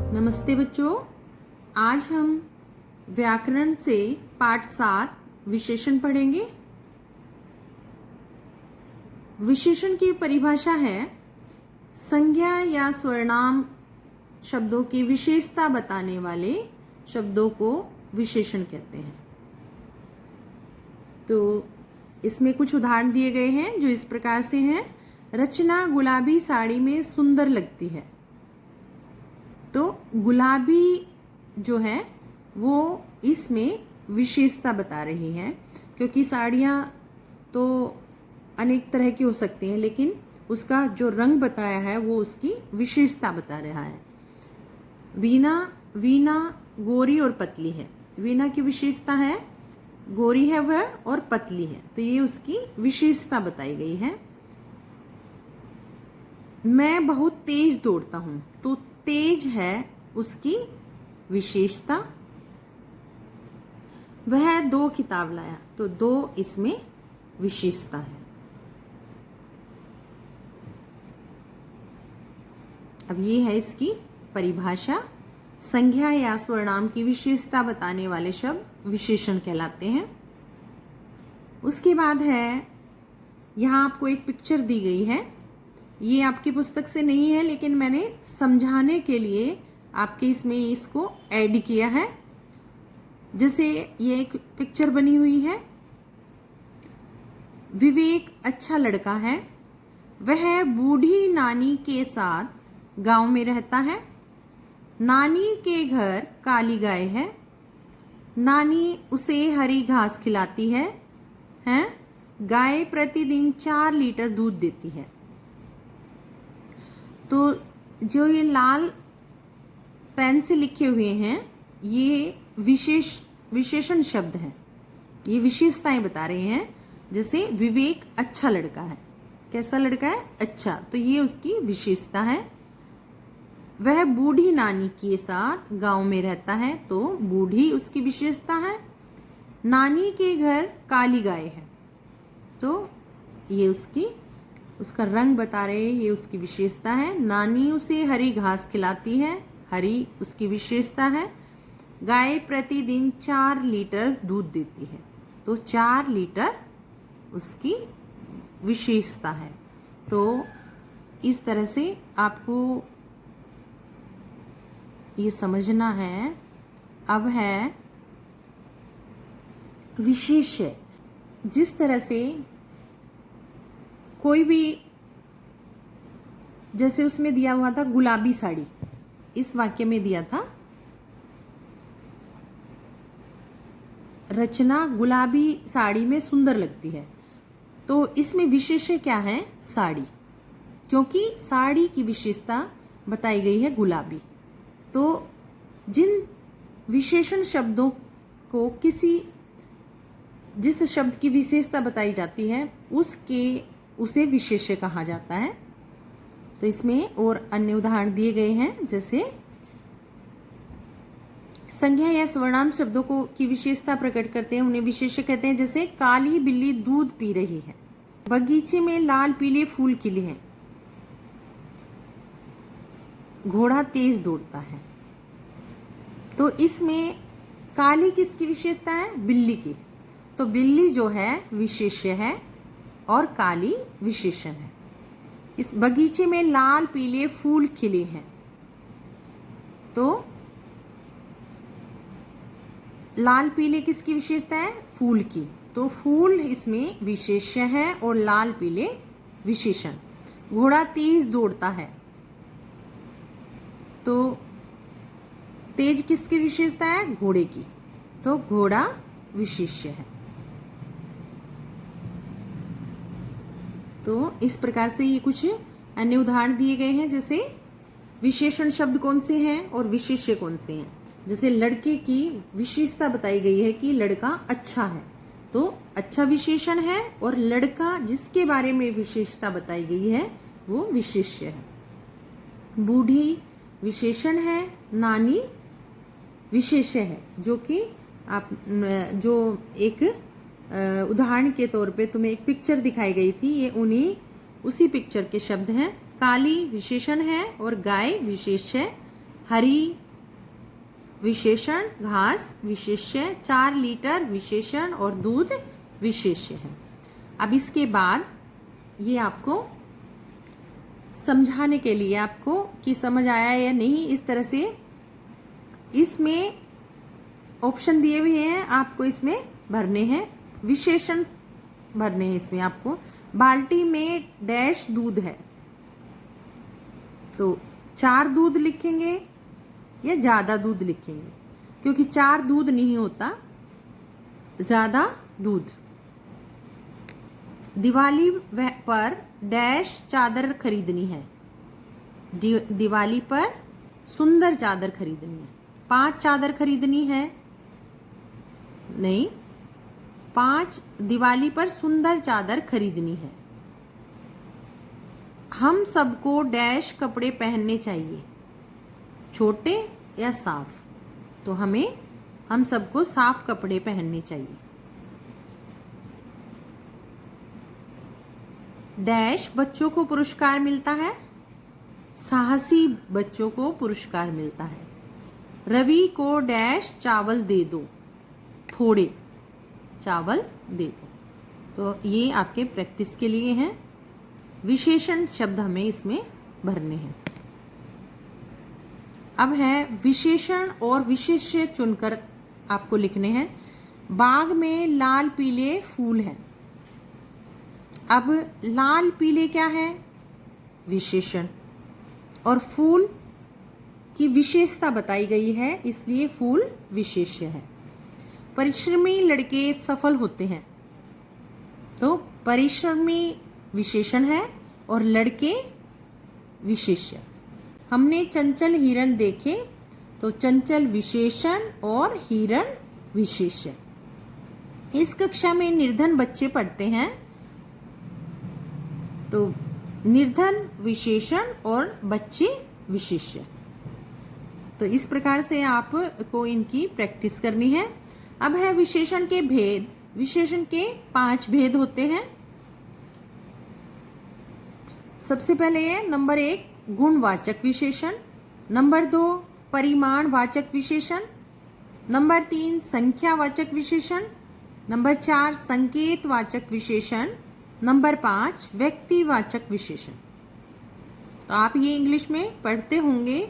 नमस्ते बच्चों, आज हम व्याकरण से पाठ 7 विशेषण पढ़ेंगे। विशेषण की परिभाषा है संज्ञा या स्वरनाम शब्दों की विशेषता बताने वाले शब्दों को विशेषण कहते हैं। तो इसमें कुछ उदाहरण दिए गए हैं जो इस प्रकार से हैं। रचना गुलाबी साड़ी में सुंदर लगती है। तो गुलाबी जो है वो इसमें विशेषता बता रही है, क्योंकि साड़ियाँ तो अनेक तरह की हो सकती हैं, लेकिन उसका जो रंग बताया है वो उसकी विशेषता बता रहा है। वीणा गोरी और पतली है। वीणा की विशेषता है गोरी है वह और पतली है, तो ये उसकी विशेषता बताई गई है। मैं बहुत तेज दौड़ता हूँ, तो तेज है उसकी विशेषता। वह 2 किताब लाया, तो 2 इसमें विशेषता है। अब ये है इसकी परिभाषा। संज्ञा या स्वरनाम की विशेषता बताने वाले शब्द विशेषण कहलाते हैं। उसके बाद है, यहाँ आपको एक पिक्चर दी गई है। ये आपकी पुस्तक से नहीं है, लेकिन मैंने समझाने के लिए आपके इसमें इसको ऐड किया है। जैसे ये एक पिक्चर बनी हुई है। विवेक अच्छा लड़का है। वह बूढ़ी नानी के साथ गांव में रहता है। नानी के घर काली गाय है। नानी उसे हरी घास खिलाती है। गाय प्रतिदिन 4 लीटर दूध देती है। तो जो ये लाल पेन से लिखे हुए हैं ये विशेषण शब्द हैं। ये विशेषताएं बता रहे हैं। जैसे विवेक अच्छा लड़का है। कैसा लड़का है? अच्छा। तो ये उसकी विशेषता है। वह बूढ़ी नानी के साथ गांव में रहता है, तो बूढ़ी उसकी विशेषता है। नानी के घर काली गाय है, तो ये उसका रंग बता रहे हैं, ये उसकी विशेषता है। नानी उसे हरी घास खिलाती है, हरी उसकी विशेषता है। गाय प्रतिदिन 4 लीटर दूध देती है, तो 4 लीटर उसकी विशेषता है। तो इस तरह से आपको ये समझना है। अब है विशेष्य। जिस तरह से कोई भी, जैसे उसमें दिया हुआ था गुलाबी साड़ी, इस वाक्य में दिया था रचना गुलाबी साड़ी में सुंदर लगती है। तो इसमें विशेष्य क्या है? साड़ी, क्योंकि साड़ी की विशेषता बताई गई है गुलाबी। तो जिन विशेषण शब्दों को जिस शब्द की विशेषता बताई जाती है उसे विशेष्य कहा जाता है। तो इसमें और अन्य उदाहरण दिए गए हैं। जैसे संज्ञा या स्वरनाम शब्दों की विशेषता प्रकट करते हैं, उन्हें विशेष्य कहते हैं। जैसे काली बिल्ली दूध पी रही है। बगीचे में लाल पीले फूल खिले हैं। घोड़ा तेज दौड़ता है। तो इसमें काली किसकी विशेषता है? बिल्ली की। तो बिल्ली जो है विशेष्य है और काली विशेषण है। इस बगीचे में लाल पीले फूल खिले हैं, तो लाल पीले किसकी विशेषता है? फूल की। तो फूल इसमें विशेष्य है और लाल पीले विशेषण। घोड़ा तेज दौड़ता है, तो तेज किसकी विशेषता है? घोड़े की। तो घोड़ा विशेष्य है। तो इस प्रकार से ये कुछ अन्य उदाहरण दिए गए हैं। जैसे विशेषण शब्द कौन से हैं और विशेष्य कौन से हैं। जैसे लड़के की विशेषता बताई गई है कि लड़का अच्छा है, तो अच्छा विशेषण है, और लड़का जिसके बारे में विशेषता बताई गई है वो विशेष्य है। बूढ़ी विशेषण है, नानी विशेष्य है। जो कि आप जो एक उदाहरण के तौर पे तुम्हें एक पिक्चर दिखाई गई थी, ये उसी पिक्चर के शब्द हैं। काली विशेषण है और गाय विशेष है। हरी विशेषण, घास विशेष्य, 4 लीटर विशेषण और दूध विशेष्य है। अब इसके बाद ये आपको समझाने के लिए आपको कि समझ आया या नहीं, इस तरह से इसमें ऑप्शन दिए हुए हैं, आपको इसमें भरने हैं, विशेषण भरने हैं। इसमें आपको बाल्टी में डैश दूध है, तो 4 दूध लिखेंगे या ज़्यादा दूध लिखेंगे, क्योंकि 4 दूध नहीं होता, ज़्यादा दूध। दिवाली पर डैश चादर खरीदनी है, दिवाली पर सुंदर चादर खरीदनी है। 5 चादर खरीदनी है, नहीं, 5 दिवाली पर सुंदर चादर खरीदनी है। हम सबको डैश कपड़े पहनने चाहिए, छोटे या साफ, तो हम सबको साफ कपड़े पहनने चाहिए। डैश बच्चों को पुरस्कार मिलता है, साहसी बच्चों को पुरस्कार मिलता है। रवि को डैश चावल दे दो, थोड़े चावल दे दो। तो ये आपके प्रैक्टिस के लिए हैं, विशेषण शब्द हमें इसमें भरने हैं। अब है विशेषण और विशेष्य चुनकर आपको लिखने हैं। बाग में लाल पीले फूल हैं। अब लाल पीले क्या है? विशेषण, और फूल की विशेषता बताई गई है, इसलिए फूल विशेष्य है। परिश्रमी लड़के सफल होते हैं, तो परिश्रमी विशेषण है और लड़के विशेष्य। हमने चंचल हिरण देखे, तो चंचल विशेषण और हिरण विशेष्य। इस कक्षा में निर्धन बच्चे पढ़ते हैं, तो निर्धन विशेषण और बच्चे विशेष्य। तो इस प्रकार से आपको इनकी प्रैक्टिस करनी है। अब है विशेषण के भेद। विशेषण के 5 भेद होते हैं। सबसे पहले है नंबर 1 गुणवाचक विशेषण, नंबर 2 परिमाणवाचक विशेषण, नंबर 3 संख्यावाचक विशेषण, नंबर 4 संकेतवाचक विशेषण, नंबर 5 व्यक्तिवाचक विशेषण। तो आप ये इंग्लिश में पढ़ते होंगे,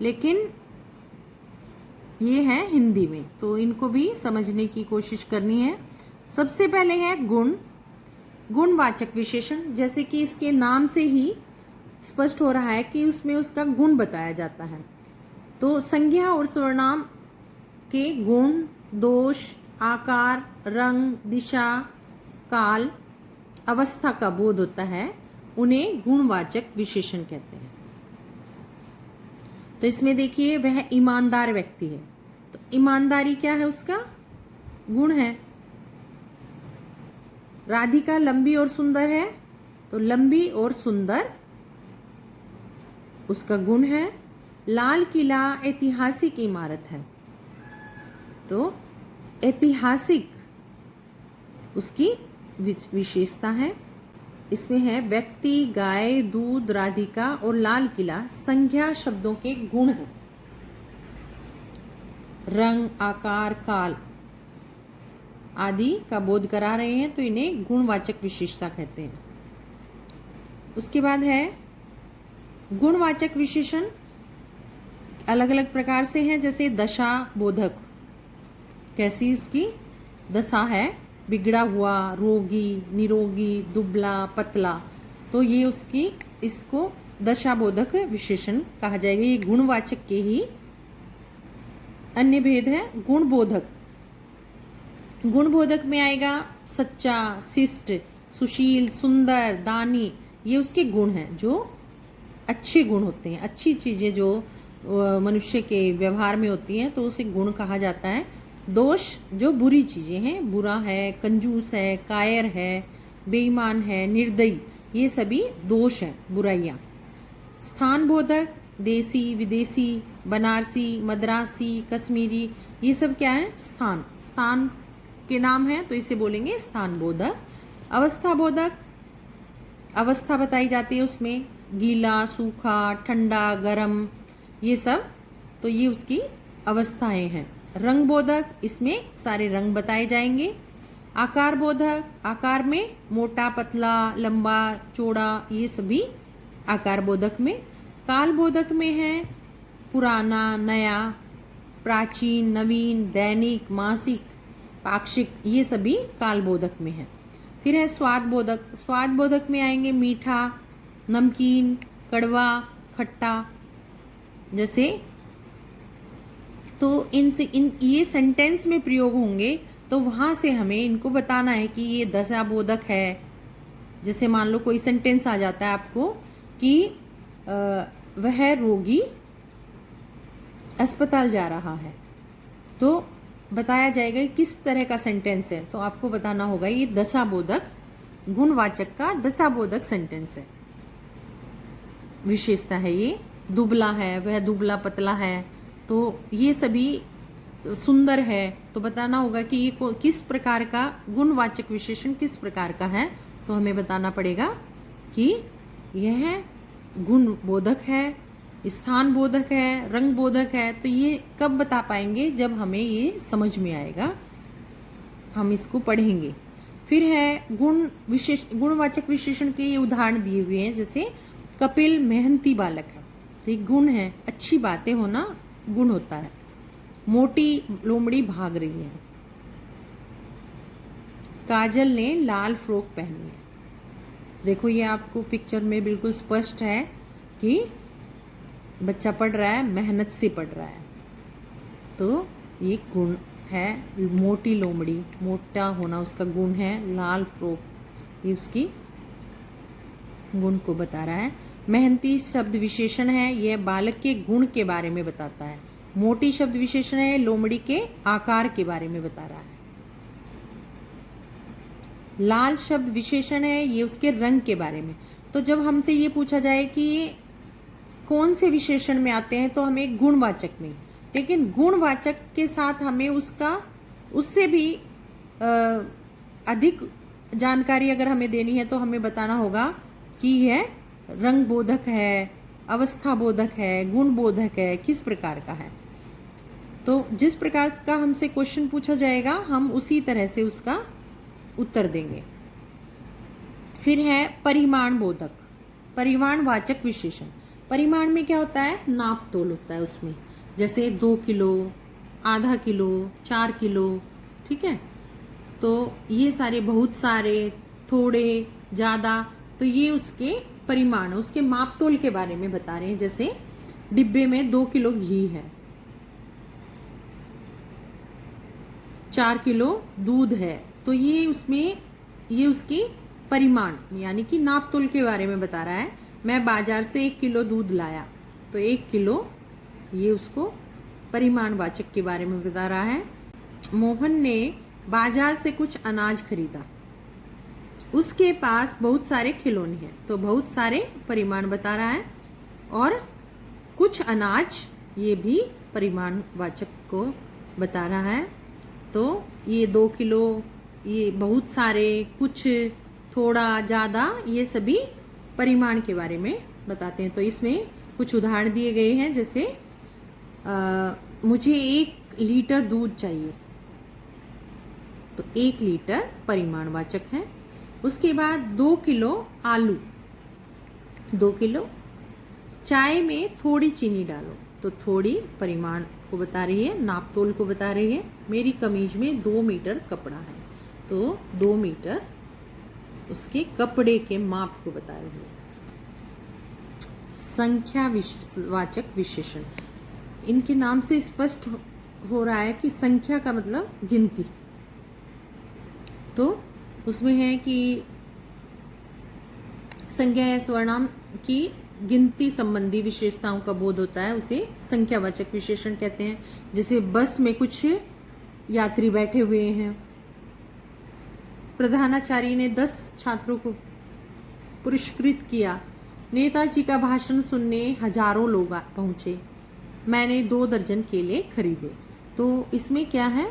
लेकिन ये है हिंदी में, तो इनको भी समझने की कोशिश करनी है। सबसे पहले है गुण, गुणवाचक विशेषण। जैसे कि इसके नाम से ही स्पष्ट हो रहा है कि उसमें उसका गुण बताया जाता है। तो संज्ञा और सर्वनाम के गुण, दोष, आकार, रंग, दिशा, काल, अवस्था का बोध होता है, उन्हें गुणवाचक विशेषण कहते हैं। तो इसमें देखिए, वह ईमानदार व्यक्ति है, तो ईमानदारी क्या है? उसका गुण है। राधिका लंबी और सुंदर है, तो लंबी और सुंदर उसका गुण है। लाल किला ऐतिहासिक इमारत है, तो ऐतिहासिक उसकी विशेषता है। इसमें है व्यक्ति, गाय, दूध, राधिका और लाल किला संज्ञा शब्दों के गुण हैं। रंग, आकार, काल आदि का बोध करा रहे हैं, तो इन्हें गुणवाचक विशेषता कहते हैं। उसके बाद है गुणवाचक विशेषण अलग अलग प्रकार से हैं, जैसे दशा बोधक, कैसी उसकी दशा है, बिगड़ा हुआ, रोगी, निरोगी, दुबला, पतला, तो ये उसकी, इसको दशाबोधक विशेषण कहा जाएगा। ये गुणवाचक के ही अन्य भेद है। गुणबोधक, गुणबोधक में आएगा सच्चा, शिष्ट, सुशील, सुंदर, दानी, ये उसके गुण हैं, जो अच्छे गुण होते हैं। अच्छी चीज़ें जो मनुष्य के व्यवहार में होती हैं, तो उसे गुण कहा जाता है। दोष, जो बुरी चीज़ें हैं, बुरा है, कंजूस है, कायर है, बेईमान है, निर्दयी, ये सभी दोष हैं, बुराइयाँ। स्थानबोधक, देसी, विदेशी, बनारसी, मद्रासी, कश्मीरी, ये सब क्या है? स्थान, स्थान के नाम है, तो इसे बोलेंगे स्थानबोधक। अवस्थाबोधक, अवस्था बताई जाती है, उसमें गीला, सूखा, ठंडा, गरम, ये सब तो ये उसकी अवस्थाएं हैं। रंग बोधक, इसमें सारे रंग बताए जाएंगे। आकार बोधक, आकार में मोटा, पतला, लंबा, चौड़ा, ये सभी आकार बोधक में। काल बोधक में है पुराना, नया, प्राचीन, नवीन, दैनिक, मासिक, पाक्षिक, ये सभी काल बोधक में है। फिर है स्वाद बोधक। स्वाद बोधक में आएंगे मीठा, नमकीन, कड़वा, खट्टा, जैसे। तो इन ये सेंटेंस में प्रयोग होंगे, तो वहां से हमें इनको बताना है कि ये दशा बोधक है। जैसे मान लो कोई सेंटेंस आ जाता है आपको कि वह रोगी अस्पताल जा रहा है, तो बताया जाएगा किस तरह का सेंटेंस है, तो आपको बताना होगा ये दशाबोधक, गुणवाचक का दशाबोधक सेंटेंस है, विशेषता है ये। दुबला है, वह दुबला पतला है, तो ये सभी सुंदर है, तो बताना होगा कि ये किस प्रकार का गुणवाचक विशेषण किस प्रकार का है, तो हमें बताना पड़ेगा कि यह गुण बोधक है, स्थान बोधक है, रंग बोधक है। तो ये कब बता पाएंगे, जब हमें ये समझ में आएगा, हम इसको पढ़ेंगे। फिर है गुणवाचक विशेषण के ये उदाहरण दिए हुए हैं। जैसे कपिल मेहनती बालक है, तो एक गुण है, अच्छी बातें होना गुण होता है। मोटी लोमड़ी भाग रही है, काजल ने लाल फ्रॉक पहनी है। देखो ये आपको पिक्चर में बिल्कुल स्पष्ट है कि बच्चा पढ़ रहा है, मेहनत से पढ़ रहा है, तो ये गुण है। मोटी लोमड़ी, मोटा होना उसका गुण है। लाल फ्रॉक, ये उसकी गुण को बता रहा है। मेहनती शब्द विशेषण है, यह बालक के गुण के बारे में बताता है। मोटी शब्द विशेषण है, लोमड़ी के आकार के बारे में बता रहा है। लाल शब्द विशेषण है, ये उसके रंग के बारे में। तो जब हमसे ये पूछा जाए कि ये कौन से विशेषण में आते हैं, तो हमें गुणवाचक में, लेकिन गुणवाचक के साथ हमें उससे भी अधिक जानकारी अगर हमें देनी है, तो हमें बताना होगा कि यह रंग बोधक है, अवस्था बोधक है, गुण बोधक है, किस प्रकार का है। तो जिस प्रकार का हमसे क्वेश्चन पूछा जाएगा, हम उसी तरह से उसका उत्तर देंगे। फिर है परिमाण बोधक, परिमाणवाचक विशेषण। परिमाण में क्या होता है, नाप तोल होता है उसमें। जैसे 2 किलो, आधा किलो, 4 किलो, ठीक है। तो ये सारे, बहुत सारे, थोड़े, ज़्यादा, तो ये उसके परिमाण, उसके माप तोल के बारे में बता रहे हैं। जैसे डिब्बे में 2 किलो घी है, 4 किलो दूध है, तो ये उसकी परिमाण यानी कि नाप तोल के बारे में बता रहा है। मैं बाजार से 1 किलो दूध लाया, तो 1 किलो, ये उसको परिमाणवाचक के बारे में बता रहा है। मोहन ने बाजार से कुछ अनाज खरीदा, उसके पास बहुत सारे खिलौने हैं, तो बहुत सारे परिमाण बता रहा है। और कुछ अनाज, ये भी परिमाणवाचक को बता रहा है। तो ये 2 किलो, ये बहुत सारे, कुछ, थोड़ा, ज़्यादा, ये सभी परिमाण के बारे में बताते हैं। तो इसमें कुछ उदाहरण दिए गए हैं। जैसे मुझे 1 लीटर दूध चाहिए, तो 1 लीटर परिमाणवाचक है। उसके बाद 2 किलो आलू, 2 किलो। चाय में थोड़ी चीनी डालो, तो थोड़ी परिमाण को बता रही है, नाप तोल को बता रही है। मेरी कमीज में 2 मीटर कपड़ा है, तो 2 मीटर उसके कपड़े के माप को बता रही है। संख्यावाचक विशेषण, इनके नाम से स्पष्ट हो रहा है कि संख्या का मतलब गिनती। तो उसमें है कि संख्या या स्वर्णाम की गिनती संबंधी विशेषताओं का बोध होता है, उसे संख्यावाचक विशेषण कहते हैं। जैसे बस में कुछ यात्री बैठे हुए हैं, प्रधानाचार्य ने 10 छात्रों को पुरस्कृत किया, नेताजी का भाषण सुनने हजारों लोग पहुंचे, मैंने 2 दर्जन केले खरीदे। तो इसमें क्या है,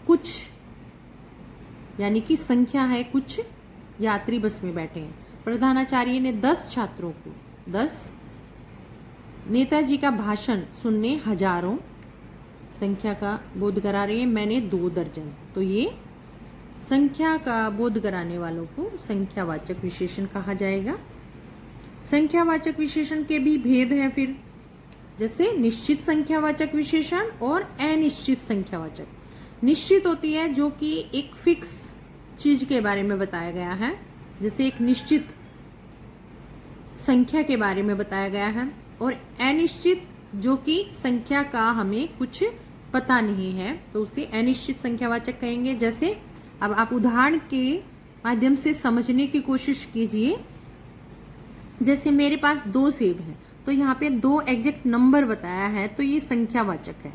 कुछ यानी कि संख्या है, कुछ यात्री बस में बैठे हैं। प्रधानाचार्य ने 10 छात्रों को, 10 नेताजी का भाषण सुनने हजारों संख्या का बोध करा रही है, मैंने 2 दर्जन। तो ये संख्या का बोध कराने वालों को संख्यावाचक विशेषण कहा जाएगा। संख्यावाचक विशेषण के भी भेद हैं फिर, जैसे निश्चित संख्यावाचक विशेषण और अनिश्चित संख्यावाचक। निश्चित होती है जो कि एक फिक्स चीज के बारे में बताया गया है, जैसे एक निश्चित संख्या के बारे में बताया गया है, और अनिश्चित जो कि संख्या का हमें कुछ पता नहीं है, तो उसे अनिश्चित संख्यावाचक कहेंगे। जैसे अब आप उदाहरण के माध्यम से समझने की कोशिश कीजिए। जैसे मेरे पास 2 सेब हैं, तो यहाँ पे 2 एग्जैक्ट नंबर बताया है, तो ये संख्यावाचक है,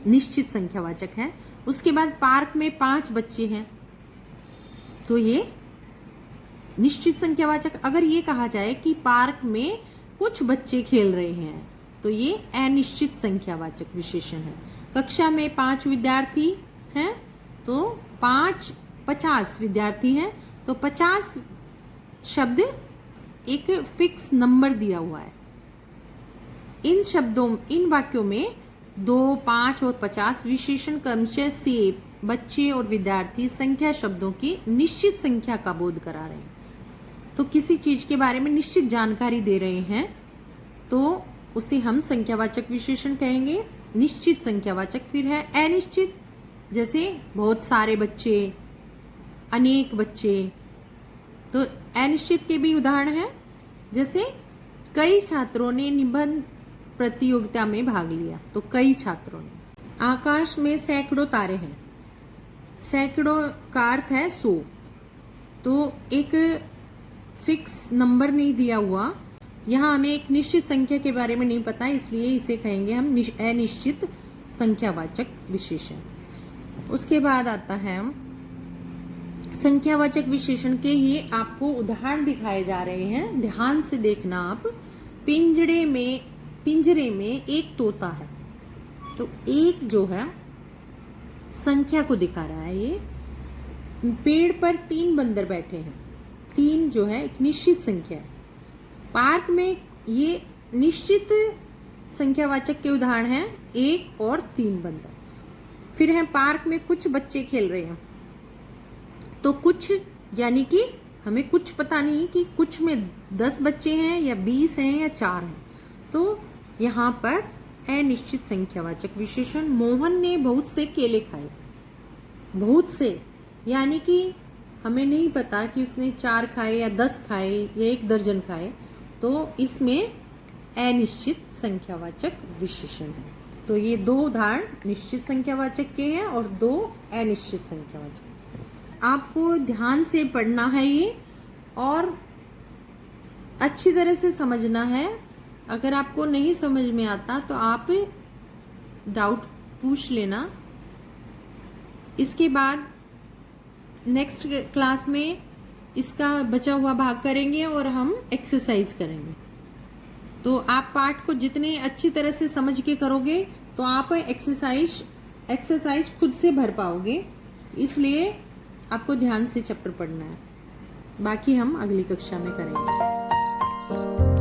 निश्चित संख्यावाचक है। उसके बाद पार्क में 5 बच्चे हैं, तो ये निश्चित संख्यावाचक। अगर ये कहा जाए कि पार्क में कुछ बच्चे खेल रहे हैं, तो ये अनिश्चित संख्यावाचक विशेषण है। कक्षा में 5 विद्यार्थी हैं, तो 50 विद्यार्थी हैं, तो 50 शब्द एक फिक्स नंबर दिया हुआ है। इन वाक्यों में 2, 5 और 50 विशेषण क्रमशः सेब, बच्चे और विद्यार्थी संख्या शब्दों की निश्चित संख्या का बोध करा रहे हैं। तो किसी चीज के बारे में निश्चित जानकारी दे रहे हैं, तो उसे हम संख्यावाचक विशेषण कहेंगे। निश्चित संख्यावाचक फिर है अनिश्चित, जैसे बहुत सारे बच्चे, अनेक बच्चे। तो अनिश्चित के भी उदाहरण है, जैसे कई छात्रों ने निबंध प्रतियोगिता में भाग लिया, तो कई छात्रों ने। आकाश में सैकड़ों तारे हैं, सैकड़ों का अर्थ है 100, तो एक फिक्स नंबर नहीं दिया हुआ। यहाँ हमें एक निश्चित संख्या के बारे में नहीं पता, इसलिए इसे कहेंगे हम अनिश्चित संख्यावाचक विशेषण। उसके बाद आता है संख्यावाचक विशेषण के ये आपको उदाहरण दिखाए जा रहे हैं, ध्यान से देखना आप। पिंजरे में एक तोता है, तो एक जो है संख्या को दिखा रहा है। ये पेड़ पर 3 बंदर बैठे हैं, 3 जो है एक निश्चित संख्या है। पार्क में ये निश्चित संख्यावाचक के उदाहरण हैं 1 और 3 बंदर। फिर है पार्क में कुछ बच्चे खेल रहे हैं, तो कुछ यानी कि हमें कुछ पता नहीं कि कुछ में 10 बच्चे हैं या 20 हैं या 4 हैं, तो यहाँ पर अनिश्चित संख्यावाचक विशेषण। मोहन ने बहुत से केले खाए, बहुत से यानी कि हमें नहीं पता कि उसने 4 खाए या 10 खाए या 1 दर्जन खाए, तो इसमें अनिश्चित संख्यावाचक विशेषण है। तो ये 2 उदाहरण निश्चित संख्यावाचक के हैं और 2 अनिश्चित संख्यावाचक। आपको ध्यान से पढ़ना है ये और अच्छी तरह से समझना है। अगर आपको नहीं समझ में आता तो आप डाउट पूछ लेना। इसके बाद नेक्स्ट क्लास में इसका बचा हुआ भाग करेंगे और हम एक्सरसाइज करेंगे। तो आप पाठ को जितने अच्छी तरह से समझ के करोगे तो आप एक्सरसाइज खुद से भर पाओगे, इसलिए आपको ध्यान से चैप्टर पढ़ना है। बाकी हम अगली कक्षा में करेंगे।